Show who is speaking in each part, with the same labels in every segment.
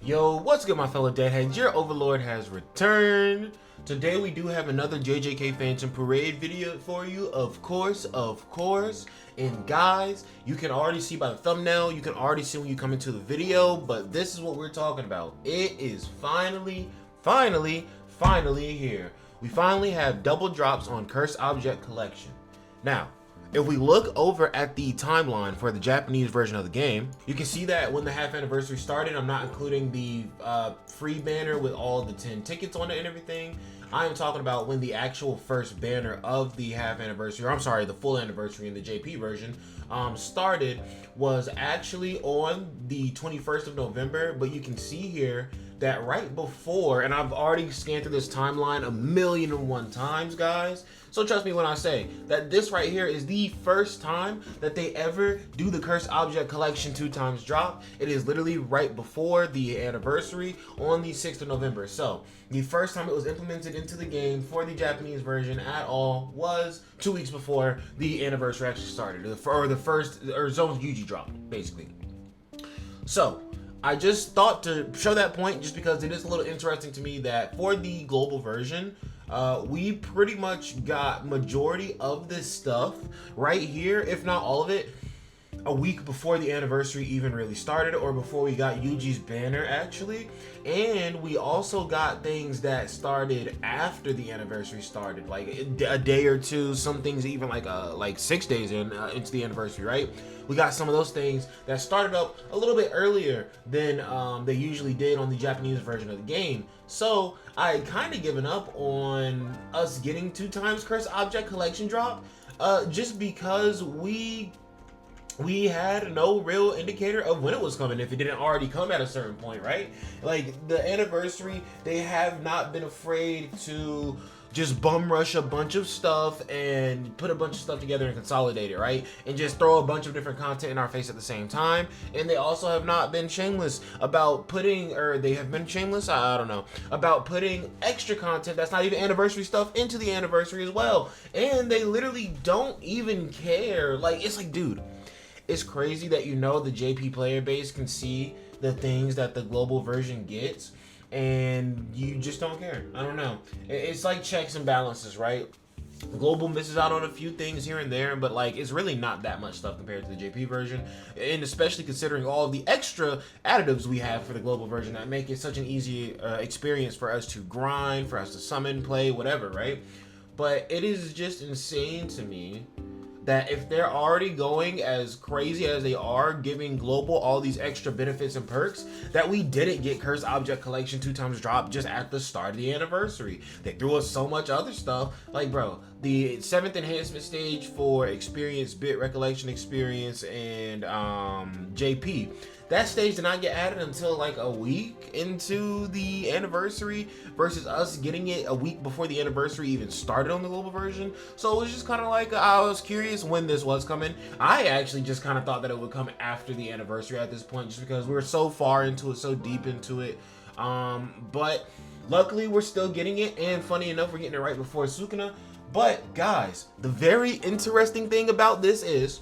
Speaker 1: Yo, what's good my fellow deadheads? Your overlord has returned. Today we do have another JJK Phantom Parade video for you, of course. And guys, you can already see by the thumbnail, you can already see when you come into the video, but this is what we're talking about. It is finally here. We finally have double drops on Cursed Object Collection. Now, if we look over at the timeline for the Japanese version of the game, you can see that when the half anniversary started, I'm not including the free banner with all the 10 tickets on it and everything. I am talking about when the actual first banner of the half anniversary, or I'm sorry, the full anniversary in the JP version started, was actually on the 21st of November. But you can see here that right before, and I've already scanned through this timeline 1,000,001 times, guys. So trust me when I say that this right here is the first time that they ever do the Cursed Object Collection 2 times drop. It is literally right before the anniversary on the 6th of November. So the first time it was implemented into the game for the Japanese version at all was 2 weeks before the anniversary actually started, or the first Zone's Yuji drop, basically. So I just thought to show that point just because it is a little interesting to me that for the global version, we pretty much got majority of this stuff right here, if not all of it, a week before the anniversary even really started, or before we got Yuji's banner actually. And we also got things that started after the anniversary started, like a day or two, some things even like 6 days into the anniversary, right? We got some of those things that started up a little bit earlier than they usually did on the Japanese version of the game. So I kind of given up on us getting 2 times Cursed Object Collection drop, just because we had no real indicator of when it was coming if it didn't already come at a certain point, right? Like the anniversary, they have not been afraid to just bum rush a bunch of stuff and put a bunch of stuff together and consolidate it, right? And just throw a bunch of different content in our face at the same time. And they also have not been shameless about putting, or they have been shameless, I don't know, about putting extra content that's not even anniversary stuff into the anniversary as well. And they literally don't even care. Like, it's like, dude, it's crazy that, you know, the JP player base can see the things that the global version gets, and you just don't care. I don't know. It's like checks and balances, right? Global misses out on a few things here and there, but like it's really not that much stuff compared to the JP version, and especially considering all of the extra additives we have for the global version that make it such an easy experience for us to grind, for us to summon, play, whatever, right? But it is just insane to me that if they're already going as crazy as they are, giving global all these extra benefits and perks, that we didn't get Cursed Object Collection 2 times drop just at the start of the anniversary. They threw us so much other stuff. Like, bro, the 7th enhancement stage for Experience, Bit Recollection Experience, and JP. That stage did not get added until like a week into the anniversary, versus us getting it a week before the anniversary even started on the global version. So it was just kind of like, I was curious when this was coming. I actually just kind of thought that it would come after the anniversary at this point, just because we were so far into it, so deep into it. But luckily we're still getting it, and funny enough, we're getting it right before Sukuna. But guys, the very interesting thing about this is,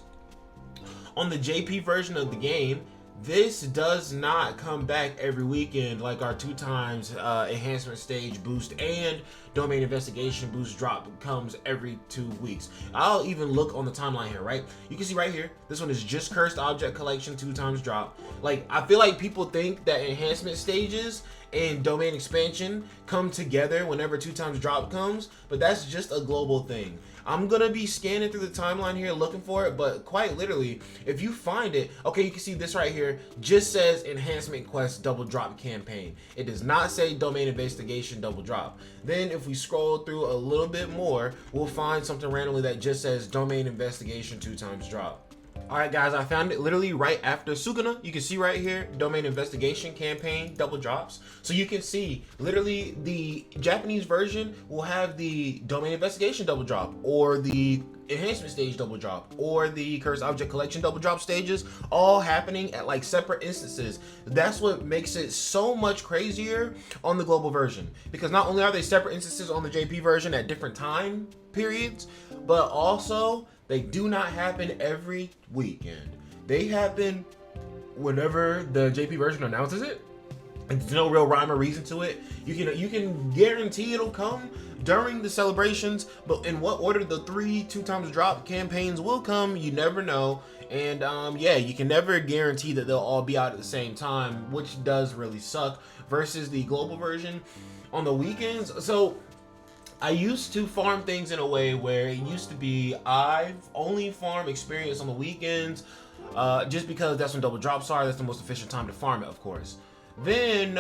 Speaker 1: on the JP version of the game, this does not come back every weekend like our 2 times enhancement stage boost and domain investigation boost drop comes every 2 weeks. I'll even look on the timeline here, right? You can see right here, this one is just Cursed Object Collection 2 times drop. Like, I feel like people think that enhancement stages and domain expansion come together whenever 2 times drop comes, but that's just a global thing. I'm gonna be scanning through the timeline here looking for it, but quite literally, if you find it, okay, you can see this right here just says Enhancement Quest Double Drop Campaign. It does not say Domain Investigation Double Drop. Then if we scroll through a little bit more, we'll find something randomly that just says Domain Investigation 2 times drop. Alright guys, I found it literally right after Sukuna. You can see right here, Domain Investigation Campaign double drops. So you can see literally the Japanese version will have the Domain Investigation double drop, or the enhancement stage double drop, or the Cursed Object Collection double drop stages, all happening at like separate instances. That's what makes it so much crazier on the global version, because not only are they separate instances on the JP version at different time periods, but also they do not happen every weekend. They happen whenever the JP version announces it. There's no real rhyme or reason to it. You can guarantee it'll come during the celebrations, but in what order the 3 2x drop campaigns will come, you never know. And yeah, you can never guarantee that they'll all be out at the same time, which does really suck, versus the global version on the weekends. So I used to farm things in a way where it used to be I've only farm experience on the weekends, just because that's when double drops are. That's the most efficient time to farm it, of course. Then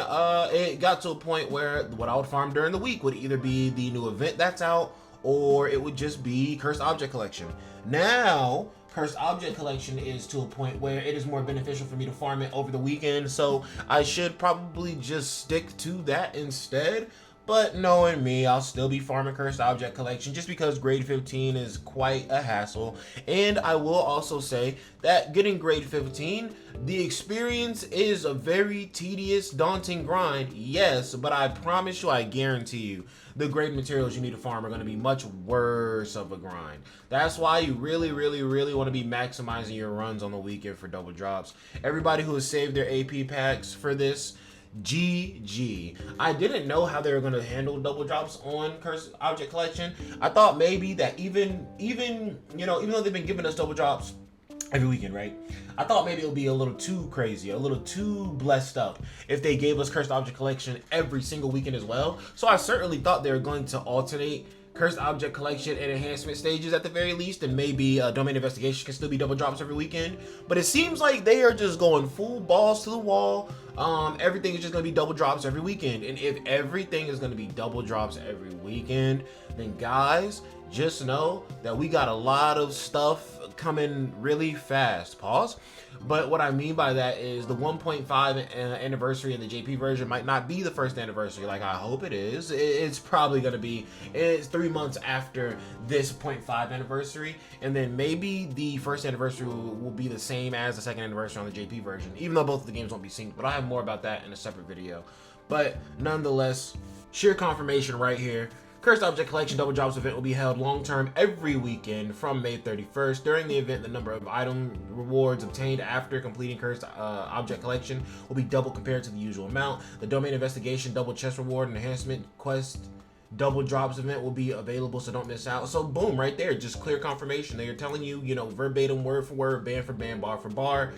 Speaker 1: it got to a point where what I would farm during the week would either be the new event that's out, or it would just be Cursed Object Collection. Now, Cursed Object Collection is to a point where it is more beneficial for me to farm it over the weekend, so I should probably just stick to that instead. But knowing me, I'll still be farming Cursed Object Collection just because grade 15 is quite a hassle. And I will also say that getting grade 15, the experience is a very tedious, daunting grind, yes, but I promise you, I guarantee you, the grade materials you need to farm are going to be much worse of a grind. That's why you really want to be maximizing your runs on the weekend for double drops. Everybody who has saved their AP packs for this, GG. I didn't know how they were going to handle double drops on Cursed Object Collection. I thought maybe that even though they've been giving us double drops every weekend, right? I thought maybe it would be a little too crazy, a little too blessed up if they gave us Cursed Object Collection every single weekend as well. So I certainly thought they were going to alternate Cursed Object Collection and enhancement stages at the very least, and maybe Domain Investigation can still be double drops every weekend. But it seems like they are just going full balls to the wall. Everything is just going to be double drops every weekend. And if everything is going to be double drops every weekend, then guys, just know that we got a lot of stuff coming really fast. Pause. But what I mean by that is the 1.5 anniversary of the JP version might not be the first anniversary like I hope it is. It's probably going to be, it's 3 months after this 0.5 anniversary, and then maybe the first anniversary will be the same as the second anniversary on the JP version, even though both of the games won't be synced, but I'll have more about that in a separate video. But nonetheless, sheer confirmation right here. Cursed Object Collection Double Drops event will be held long-term every weekend from May 31st. During the event, the number of item rewards obtained after completing Cursed Object Collection will be double compared to the usual amount. The Domain Investigation Double Chest Reward and Enhancement Quest Double Drops event will be available, so don't miss out. So boom, right there, just clear confirmation. They are telling you, verbatim, word for word, band for band, bar for bar.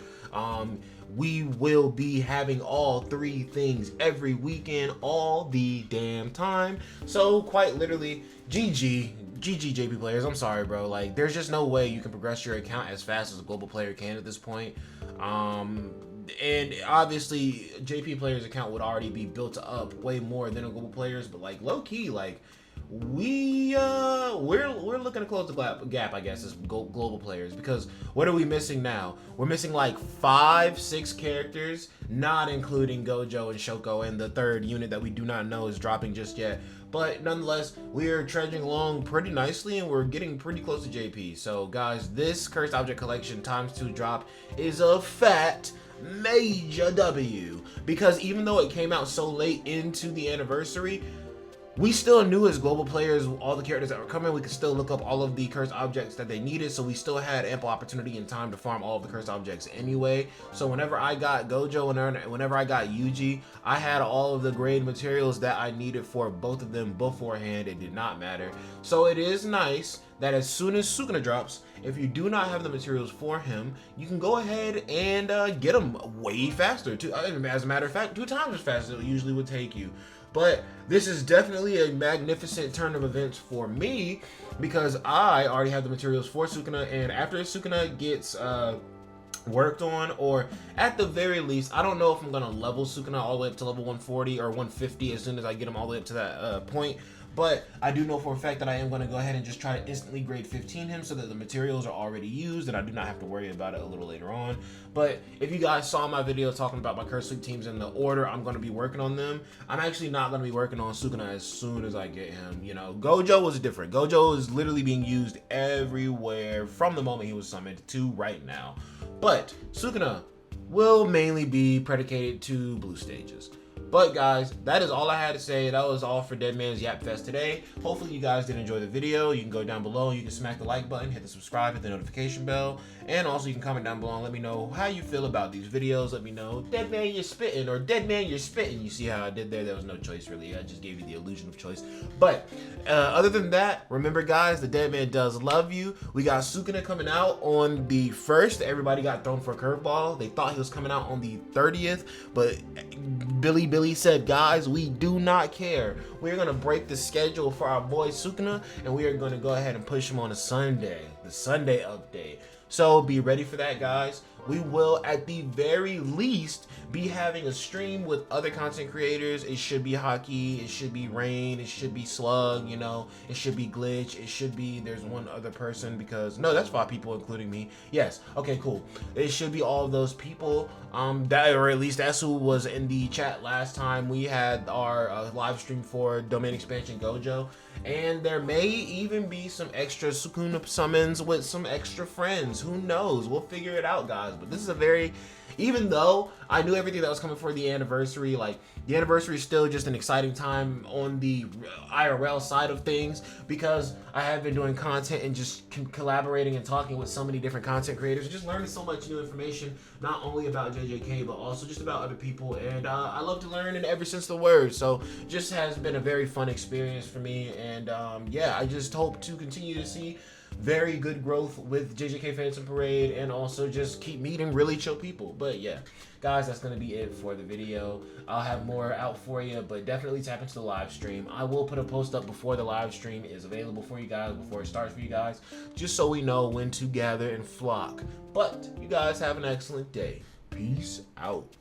Speaker 1: We will be having all 3 things every weekend, all the damn time. So quite literally, GG JP players. I'm sorry, bro. Like, there's just no way you can progress your account as fast as a global player can at this point. And obviously JP players account would already be built up way more than a global players, but like low key, like we're looking to close the gap, I guess, as global players, because what are we missing now? We're missing like 5-6 characters, not including Gojo and Shoko and the third unit that we do not know is dropping just yet. But nonetheless, we are trudging along pretty nicely and we're getting pretty close to JP. So guys, this Cursed Object Collection ×2 drop is a fat major W, because even though it came out so late into the anniversary, we still knew as global players all the characters that were coming. We could still look up all of the cursed objects that they needed, so we still had ample opportunity and time to farm all of the cursed objects anyway. So whenever I got Gojo and whenever I got Yuji, I had all of the grade materials that I needed for both of them beforehand. It did not matter. So it is nice that as soon as Sukuna drops, if you do not have the materials for him, you can go ahead and get him way faster. As a matter of fact, 2 times as fast as it usually would take you. But this is definitely a magnificent turn of events for me, because I already have the materials for Sukuna, and after Sukuna gets worked on, or at the very least, I don't know if I'm going to level Sukuna all the way up to level 140 or 150 as soon as I get him all the way up to that point. But I do know for a fact that I am going to go ahead and just try to instantly grade 15 him so that the materials are already used and I do not have to worry about it a little later on. But if you guys saw my video talking about my Cursed Sleep teams and the order I'm going to be working on them, I'm actually not going to be working on Sukuna as soon as I get him. Gojo was different. Gojo is literally being used everywhere from the moment he was summoned to right now. But Sukuna will mainly be predicated to blue stages. But guys, that is all I had to say. That was all for Deadman's Yap Fest today. Hopefully you guys did enjoy the video. You can go down below, you can smack the like button, hit the subscribe, hit the notification bell, and also you can comment down below and let me know how you feel about these videos. Let me know, Deadman, you're spitting, or Deadman, you're spitting. You see how I did there? There was no choice really. I just gave you the illusion of choice. But other than that, remember guys, the Deadman does love you. We got Sukuna coming out on the 1st. Everybody got thrown for a curveball. They thought he was coming out on the 30th, but Billy said, guys, we do not care. We're gonna break the schedule for our boy Sukuna, and we are gonna go ahead and push him on a Sunday, the Sunday update. So be ready for that, guys. We will, at the very least, be having a stream with other content creators. It should be Hockey, it should be Rain, it should be Slug, you know, it should be Glitch, it should be, there's one other person, because, no, that's 5 people, including me. Yes, okay, cool. It should be all of those people, that, or at least that's who was in the chat last time we had our live stream for Domain Expansion Gojo. And there may even be some extra Sukuna summons with some extra friends. Who knows? We'll figure it out, guys. But this is a very, even though I knew everything that was coming for the anniversary, like the anniversary is still just an exciting time on the IRL side of things, because I have been doing content and just collaborating and talking with so many different content creators, just learning so much new information, not only about JJK, but also just about other people. And I love to learn in every sense of the word. So just has been a very fun experience for me. And yeah, I just hope to continue to see very good growth with JJK Phantom Parade, and also just keep meeting really chill people. But yeah, guys, that's gonna be it for the video. I'll have more out for you, but definitely tap into the live stream. I will put a post up before the live stream is available for you guys, before it starts for you guys, just so we know when to gather and flock. But you guys have an excellent day. Peace out.